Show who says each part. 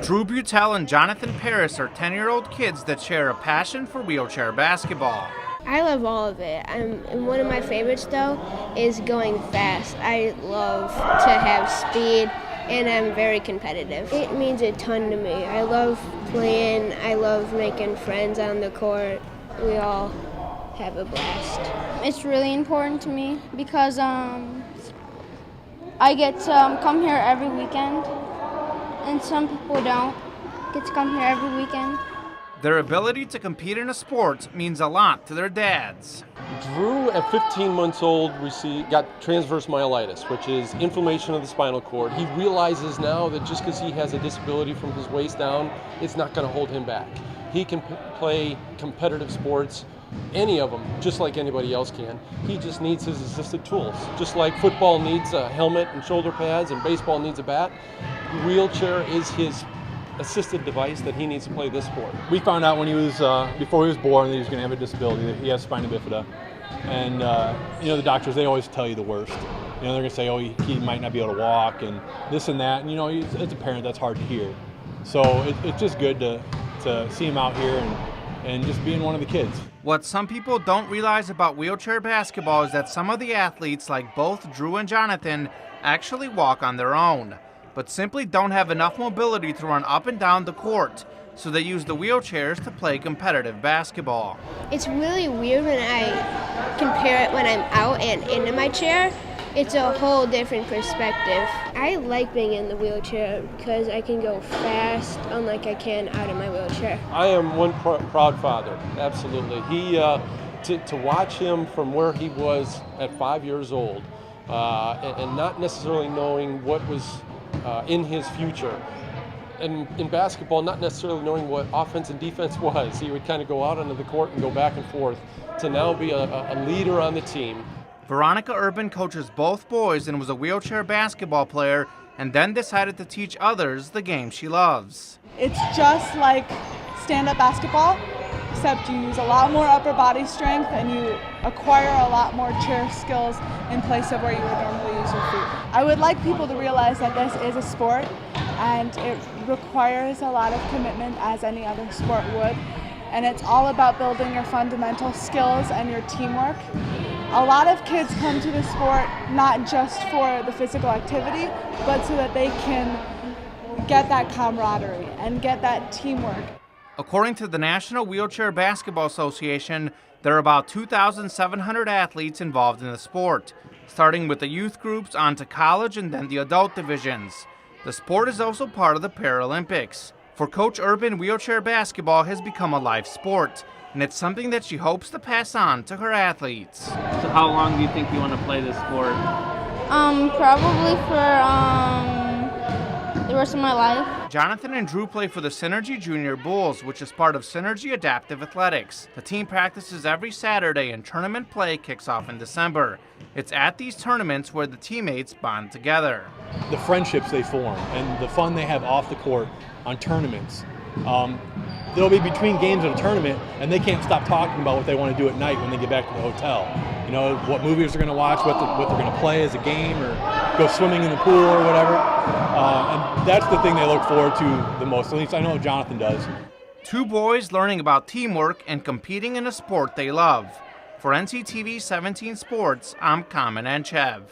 Speaker 1: Drew Butel and Jonathan Paris are 10-year-old kids that share a passion for wheelchair basketball.
Speaker 2: I love all of it. And one of my favorites, though, is going fast. I love to have speed, and I'm very competitive. It means a ton to me. I love playing. I love making friends on the court. We all have a blast.
Speaker 3: It's really important to me because I get to come here every weekend, and some people don't get to come here every weekend.
Speaker 1: Their ability to compete in a sport means a lot to their dads.
Speaker 4: Drew, at 15 months old, got transverse myelitis, which is inflammation of the spinal cord. He realizes now that just because he has a disability from his waist down, it's not going to hold him back. He can play competitive sports, any of them, just like anybody else can. He just needs his assisted tools. Just like football needs a helmet and shoulder pads and baseball needs a bat, wheelchair is his assisted device that he needs to play this sport.
Speaker 5: We found out when he was, before he was born, that he was going to have a disability, that he has spina bifida. And, the doctors, they always tell you the worst. They're going to say, oh, he might not be able to walk and this and that. And, as a parent, that's hard to hear. So it's just good to see him out here and just being one of the kids.
Speaker 1: What some people don't realize about wheelchair basketball is that some of the athletes, like both Drew and Jonathan, actually walk on their own, but simply don't have enough mobility to run up and down the court, so they use the wheelchairs to play competitive basketball.
Speaker 2: It's really weird when I compare it when I'm out and into my chair. It's a whole different perspective. I like being in the wheelchair because I can go fast, unlike I can out of my wheelchair.
Speaker 4: I am one proud father, absolutely. To watch him from where he was at 5 years old and not necessarily knowing what was in his future. And in basketball, not necessarily knowing what offense and defense was. He would kind of go out onto the court and go back and forth to now be a leader on the team.
Speaker 1: Veronica Urban coaches both boys and was a wheelchair basketball player, and then decided to teach others the game she loves.
Speaker 6: It's just like stand-up basketball, except you use a lot more upper body strength and you acquire a lot more chair skills in place of where you would normally use your feet. I would like people to realize that this is a sport and it requires a lot of commitment as any other sport would. And it's all about building your fundamental skills and your teamwork. A lot of kids come to the sport not just for the physical activity, but so that they can get that camaraderie and get that teamwork.
Speaker 1: According to the National Wheelchair Basketball Association, there are about 2,700 athletes involved in the sport, starting with the youth groups on to college and then the adult divisions. The sport is also part of the Paralympics. For Coach Urban, wheelchair basketball has become a life sport, and it's something that she hopes to pass on to her athletes.
Speaker 7: So how long do you think you want to play this sport?
Speaker 3: Probably for the rest of my life.
Speaker 1: Jonathan and Drew play for the Synergy Junior Bulls, which is part of Synergy Adaptive Athletics. The team practices every Saturday and tournament play kicks off in December. It's at these tournaments where the teammates bond together.
Speaker 5: The friendships they form and the fun they have off the court on tournaments. They'll be between games at a tournament and they can't stop talking about what they want to do at night when they get back to the hotel. What movies they're going to watch, what they're going to play as a game, or go swimming in the pool or whatever. And that's the thing they look forward to the most. At least I know Jonathan does.
Speaker 1: Two boys learning about teamwork and competing in a sport they love. For NCTV 17 Sports, I'm Kamen Enchev.